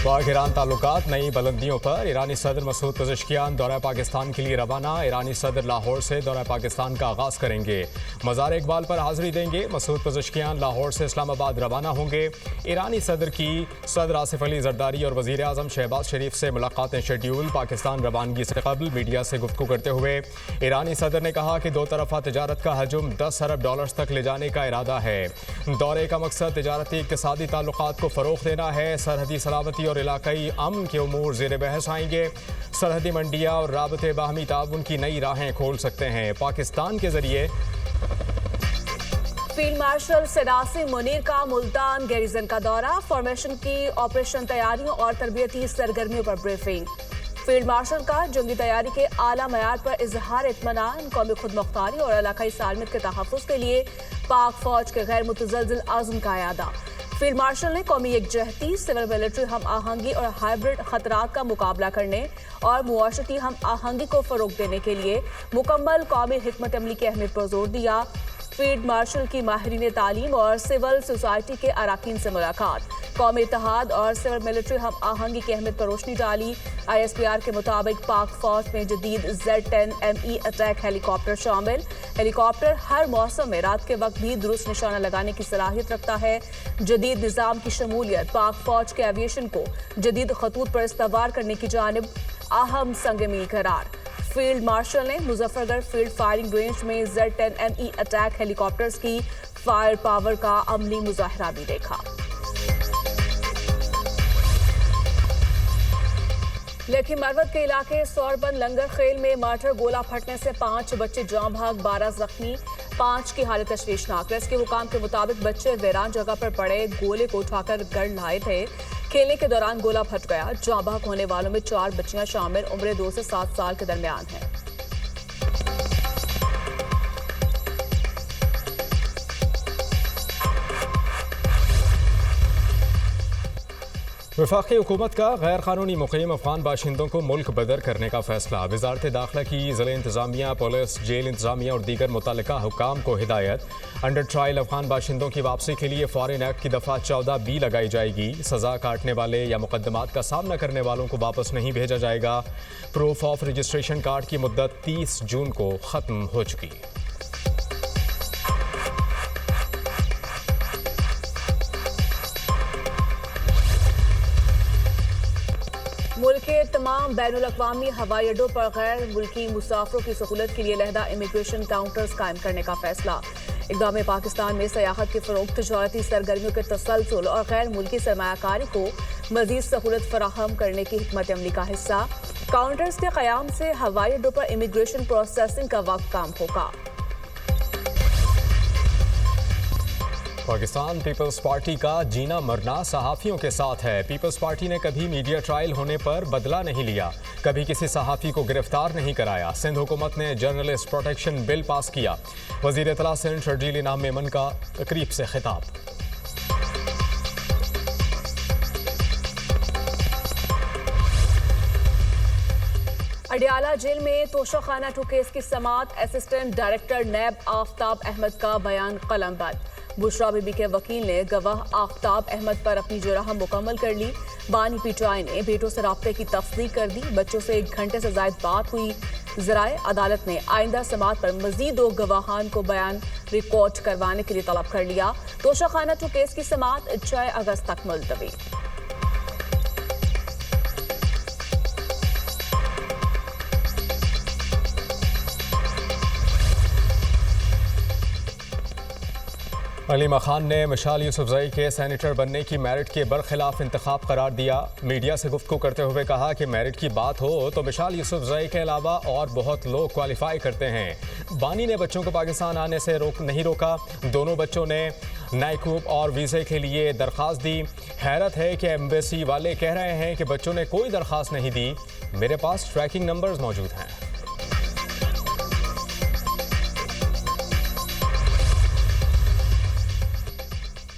पाक ईरान ताल्लुकात नई बुलंदियों पर। ईरानी सदर मसूद पज़ेश्कियान दौरा पाकिस्तान के लिए रवाना। ईरानी सदर लाहौर से दौरा पाकिस्तान का आगाज़ करेंगे। मज़ार इकबाल पर हाज़िरी देंगे। मसूद पज़ेश्कियान लाहौर से इस्लामाबाद रवाना होंगे। ईरानी सदर की सदर आसिफ अली जरदारी और वज़ीर आज़म शहबाज शरीफ से मुलाकातें शेड्यूल। पाकिस्तान रवानगी से कबल मीडिया से गुफ्तगू करते हुए ईरानी सदर ने कहा कि दो तरफ़ा तजारत का हजम 10 अरब डॉलर्स तक ले जाने का इरादा है। दौरे का मकसद तजारती इक़्तिसादी ताल्लुकात को फ़रोग़ देना है। सरहदी सलामती और इलाकाई अमन के उमूर ज़ेर बहस आएंगे। सरहदी मंडियाँ और राबते बाहमी ताउन की नई राहें खोल सकते हैं। पाकिस्तान के जरिए फील्ड मार्शल सदासी मुनीर का मुल्तान गैरिजन का दौरा। फॉर्मेशन की ऑपरेशन तैयारियों और तरबियती सरगर्मियों पर ब्रीफिंग। फील्ड मार्शल का जंगी तैयारी के आला मयार पर इजहार इत्मीनान। कौमी खुद मुख्तारी और इलाकाई सालमियत के तहफ़्फ़ुज़ के लिए पाक फौज के गैर मुतज़लज़िल आज़म का अयादा। फील्ड मार्शल ने कौमी यकजहती, सिविल मिलिट्री हम आहंगी और हाइब्रिड खतरात का मुकाबला करने और मुआशरती हम आहंगी को फ़रोग़ देने के लिए मुकम्मल कौमी हिकमत अमली की अहमियत पर जोर दिया। फील्ड मार्शल की माहिरीन तालीम और सिविल सोसाइटी के अराकीन से मुलाकात। कौमी इत्तेहाद और सिविल मिलिट्री हम आहंगी की अहमियत पर रोशनी डाली। ISPR के मुताबिक पाक फौज में जदीद Z-10 ME अटैक हेलीकॉप्टर शामिल। हेलीकॉप्टर हर मौसम में रात के वक्त भी दुरुस्त निशाना लगाने की सलाहियत रखता है। जदीद निज़ाम की शमूलियत पाक फौज के एविएशन को जदीद खतूत पर इस्तवार करने की जानिब अहम संग मील करार। फील्ड मार्शल ने मुजफ्फरगढ़ फील्ड फायरिंग रेंज में Z-10 ME अटैक हेलीकॉप्टर्स की फायर पावर का अमली मुजाहरा भी देखा। लेखी मरवत के इलाके सौरबंद लंगर खेल में मार्टर गोला फटने से 5 बच्चे जान भाग, 12 जख्मी। 5 की हालत तशवीशनाक। रेस्क्यू हुकाम के मुताबिक बच्चे वीरान जगह पर पड़े गोले को उठाकर घर लाए थे। खेलने के दौरान गोला फट गया। जान भाग होने वालों में 4 बच्चियां शामिल, उम्र 2 से 7 साल के दरमियान है। वफाकी हुकूमत का गैर कानूनी मुक़ीम अफ़गान बाशिंदों को मुल्क बदर करने का फैसला। वज़ारत दाखिला की ज़िला इंतज़ामिया, पुलिस, जेल इंतज़ामिया और दीगर मुतल्लिका हुकाम को हिदायत। अंडर ट्रायल अफ़गान बाशिंदों की वापसी के लिए फ़ॉरेन एक्ट की दफ़ा 14B लगाई जाएगी। सज़ा काटने वाले या मुकदमात का सामना करने वालों को वापस नहीं भेजा जाएगा। प्रूफ ऑफ रजिस्ट्रेशन कार्ड की मुद्दत 30 जून को ख़त्म हो चुकी। मुल्क के तमाम बैनुल-अक़वामी हवाई अड्डों पर गैर मुल्की मुसाफिरों की सहूलत के लिए अलहदा इमिग्रेशन काउंटर्स कायम करने का फैसला। इक़दाम पाकिस्तान में सयाहत के फ़रोग़, तजारती सरगर्मियों के तसलसल और गैर मुल्की सरमायाकारी को मज़ीद सहूलत फराहम करने की हिकमत अमली का हिस्सा। काउंटर्स के क़याम से हवाई अड्डों पर इमिग्रेशन प्रोसेसिंग का वक्त कम होगा। पाकिस्तान पीपल्स पार्टी का जीना मरना सहाफ़ियों के साथ है। पीपल्स पार्टी ने कभी मीडिया ट्रायल होने पर बदला नहीं लिया, कभी किसी सहाफ़ी को गिरफ्तार नहीं कराया। सिंध हुकूमत ने जर्नलिस्ट प्रोटेक्शन बिल पास किया। वज़ीर इत्तला सिंध शर्जील इनाम मेमन का तकरीब से खिताब। अडियाला जेल में तोशाखाना 2 केस की समात। असिस्टेंट डायरेक्टर नैब आफ्ताब अहमद का बयान कलमबंद। बुशरा बीबी के वकील ने गवाह आफ्ताब अहमद पर अपनी जुर्म मुकम्मल कर ली। बानी पीटीआई ने बेटों से राब्ते की तस्दीक कर दी। बच्चों से 1 घंटे से ज़ायद बात हुई। ज़राए अदालत ने आइंदा समात पर मज़ीद 2 गवाहान को बयान रिकॉर्ड करवाने के लिए तलब कर लिया। तोशाखाना 2 केस की समात 6 अगस्त तक मुलतवी। अलीमा खान ने मिशाल यूसुफजई के सेनेटर बनने की मेरिट के बरखिलाफ इंतखाब करार दिया। मीडिया से गुफ्तगू करते हुए कहा कि मेरिट की बात हो तो मिशाल यूसुफजई के अलावा और बहुत लोग क्वालिफाई करते हैं। बानी ने बच्चों को पाकिस्तान आने से नहीं रोका। दोनों बच्चों ने नाइकूब और वीज़े के लिए दरख्वास्त दी। हैरत है कि एम्बेसी वाले कह रहे हैं कि बच्चों ने कोई दरख्वास्त नहीं दी। मेरे पास ट्रैकिंग नंबर्स मौजूद हैं।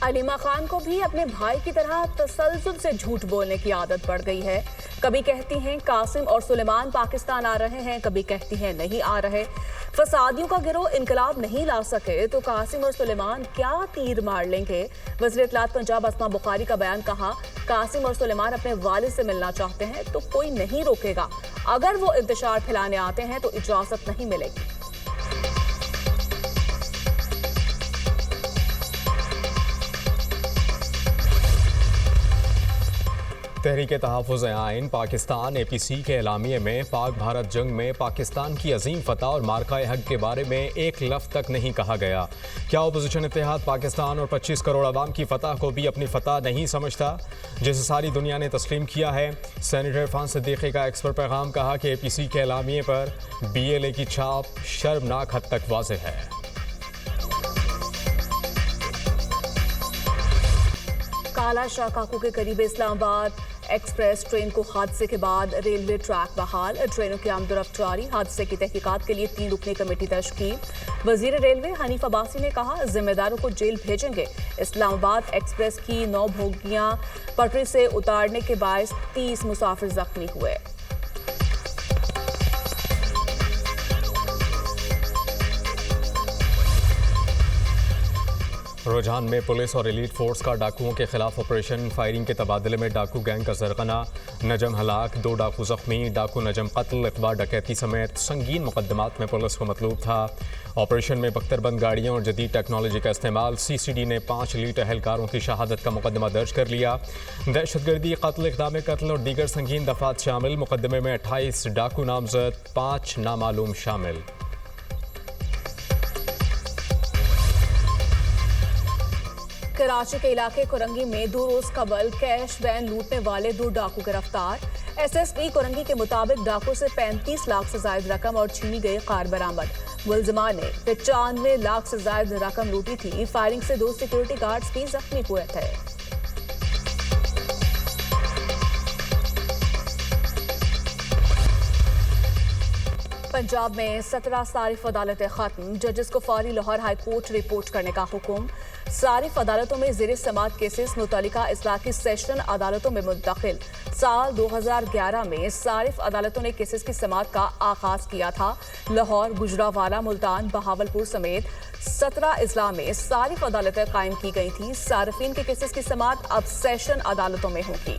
अलीमा खान को भी अपने भाई की तरह तसलसल से झूठ बोलने की आदत पड़ गई है। कभी कहती हैं कासिम और सुलेमान पाकिस्तान आ रहे हैं, कभी कहती हैं नहीं आ रहे। फसादियों का गिरोह इनकलाब नहीं ला सके तो कासिम और सुलेमान क्या तीर मार लेंगे। वज़ीर इत्तलात पंजाब अस्मा बुखारी का बयान, कहा कासिम और सुलेमान अपने वालिद से मिलना चाहते हैं तो कोई नहीं रोकेगा, अगर वो इंतशार फैलाने आते हैं तो इजाजत नहीं मिलेगी। तहरीक तहफ़्फ़ुज़ आइन पाकिस्तान APC के एलामिये में पाक भारत जंग में पाकिस्तान की अजीम फतह और मार्का हक के बारे में एक लफ्ज़ तक नहीं कहा गया। क्या अपोजिशन इत्तेहाद पाकिस्तान और 25 करोड़ आवाम की फतह को भी अपनी फतह नहीं समझता, जिसे सारी दुनिया ने तस्लीम किया है। सेनेटर इरफान सिद्दीकी का एक्स पर पैगाम, कहा कि APC के एलामिये पर BLA की छाप शर्मनाक हद तक वाज़ेह है। काला शाह काकू के करीब इस्लामाबाद एक्सप्रेस ट्रेन को हादसे के बाद रेलवे ट्रैक बहाल, ट्रेनों की आमदोरफ्त जारी। हादसे की तहकीकात के लिए 3 रुकनी कमेटी तश्कील। वजीर रेलवे हनीफ अब्बासी ने कहा जिम्मेदारों को जेल भेजेंगे। इस्लामाबाद एक्सप्रेस की 9 बोगियां पटरी से उतारने के बायस 30 मुसाफिर जख्मी हुए। रुझान में पुलिस और एलीट फोर्स का डाकुओं के खिलाफ ऑपरेशन, फायरिंग के तबादले में डाकू गैंग का सरगना, नजम हलाक, 2 डाकू जख्मी, डाकू नजम कत्ल, इकबार डकैती समेत संगीन मुकदमात में पुलिस को मतलूब था। ऑपरेशन में बख्तरबंद गाड़ियों और जदीद टेक्नोलॉजी का इस्तेमाल। CCD ने 5 एलीट अहलकारों की शहादत का मुकदमा दर्ज कर लिया। दहशतगर्दी, कत्ल, इक़दाम कत्ल और दीगर संगीन दफात शामिल। मुकदमे में 28 डाकू नामजद, 5 नामालूम शामिल। कराची के इलाके कोरंगी में 2 रोज कबल कैश वैन लूटने वाले 2 डाकू गिरफ्तार। SSP कोरंगी के मुताबिक डाकू से 35 लाख से ज्यादा रकम और छीनी गई कार बरामद। मुलजिमान ने 95 लाख से ज्यादा रकम लूटी थी। फायरिंग से 2 सिक्योरिटी गार्ड्स भी जख्मी हुए थे। पंजाब में 17 सारिफ अदालतें खत्म, जजेस को फौरी लाहौर हाई कोर्ट रिपोर्ट करने का हुक्म। सारिफ अदालतों में ज़ेर समाअत केसेस मुतल्लिका इस्लाही सेशन अदालतों में मुंतकिल। साल 2011 में सारिफ अदालतों ने केसेस की समाअत का आगाज किया था। लाहौर, गुजरावाला, मुल्तान, बहावलपुर समेत 17 अजला में सारिफ अदालतें कायम की गई थी। सारिफिन के केसेस की समाअत अब सेशन अदालतों में होगी।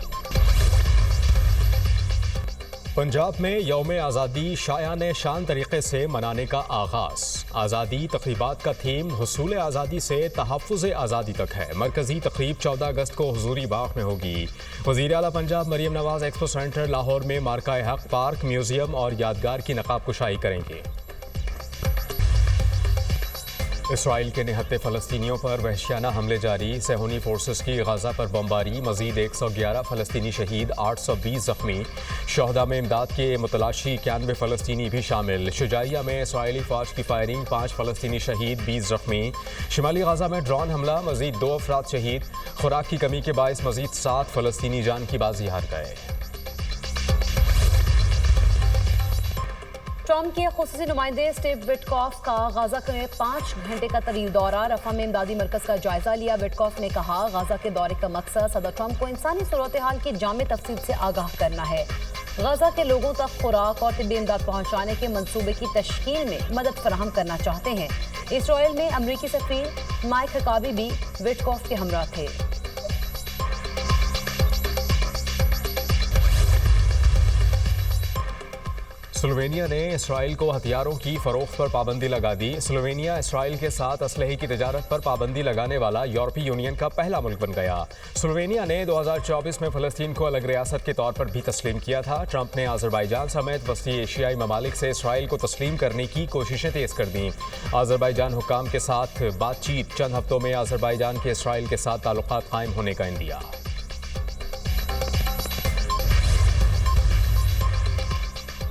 पंजाब में यौम आज़ादी शायाने शान तरीके से मनाने का आगाज़। आज़ादी तकरीबात का थीम हुसूल आज़ादी से तहफ़्फ़ुज़ आज़ादी तक है। मरकज़ी तकरीब 14 अगस्त को हुज़ूरी बाग में होगी। वज़ीर आला पंजाब मरियम नवाज़ एक्सपो सेंटर लाहौर में मार्का हक, पार्क, म्यूज़ियम और यादगार की नकाब कुशाई करेंगे। इसराइल के निहत्ते फ़लस्तीनियों पर वहशियाना हमले जारी। सेहूनी फोर्सेस की गजा पर बमबारी। मज़ीद 111 फ़लस्तीनी शहीद, 820 जख्मी। शहदा में इमदाद के मुतलाशी 91 फ़लस्तीनी भी शामिल। शुजाइया में इसराइली फ़ौज की फायरिंग, 5 फ़लस्तीनी शहीद, 20 जख्मी। शिमाली गजा में ड्रोन हमला, मज़ीद 2 अफराद शहीद। खुराक की कमी के बायस मज़ीद 7 फ़लस्तीनी जान की बाजी हार गए। ट्रंप के खुसूसी नुमाइंदे स्टीव विटकॉफ का गाजा में 5 घंटे का तवील दौरा। रफा में इमदादी मरकज का जायजा लिया। विटकॉफ ने कहा गाजा के दौरे का मकसद सदर ट्रंप को इंसानी सूरत हाल की जामे तफसील से आगाह करना है। गाजा के लोगों तक खुराक और तिब्बी इमदाद पहुंचाने के मंसूबे की तश्कील में मदद फराहम करना चाहते हैं। इसराइल में अमरीकी सफीर माइक हकाबी भी विटकॉफ के हमरा थे। स्लोवेनिया ने इसराइल को हथियारों की फरोख्त पर पाबंदी लगा दी। स्लोवेनिया इसराइल के साथ असलहे की तिजारत पर पाबंदी लगाने वाला यूरोपीय यूनियन का पहला मुल्क बन गया। स्लोवेनिया ने 2024 में फ़लस्तीन को अलग रियासत के तौर पर भी तस्लीम किया था। ट्रंप ने अज़रबैजान समेत वस्ती एशियाई ममालिक से इसराइल को तस्लीम करने की कोशिशें तेज़ कर दी। अज़रबैजान हुक्काम के साथ बातचीत, चंद हफ्तों में अज़रबैजान के इसराइल के साथ ताल्लुकात कायम होने का इंदिया।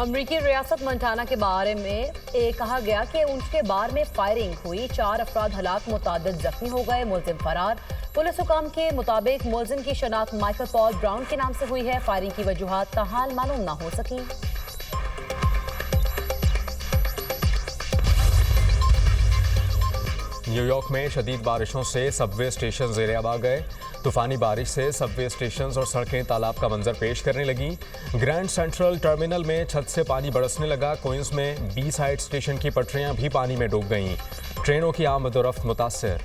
अमरीकी रियासत मोंटाना के बारे में कहा गया कि उनके बार में फायरिंग हुई, 4 अफराद हलाक, मुतादिद जख्मी हो गए, मुलजिम फरार। पुलिस हुकाम के मुताबिक मुलजिम की शनाख्त माइकल पॉल ब्राउन के नाम से हुई है। फायरिंग की वजूहात ताहाल मालूम न हो सकी। न्यूयॉर्क में शदीद बारिशों से सबवे स्टेशन ज़ेर-ए-आब आ गए। तूफानी बारिश से सबवे स्टेशन और सड़कें तालाब का मंजर पेश करने लगी। ग्रैंड सेंट्रल टर्मिनल में छत से पानी बरसने लगा। क्वींस में बी साइड स्टेशन की पटरियां भी पानी में डूब गईं। ट्रेनों की आमद-ओ-रफ्त मुतासर।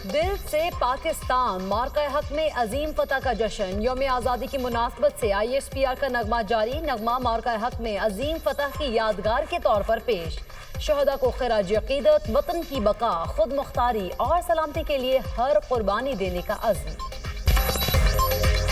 दिल से पाकिस्तान मार्का हक में अजीम फतह का जश्न। यौम आज़ादी की मुनासबत से ISPR का नगमा जारी। नगमा मार्का हक में अजीम फतह की यादगार के तौर पर पेश। शहदा को खिराज अकीदत, वतन की बका, खुद मुख्तारी और सलामती के लिए हर कुर्बानी देने का अज़्म।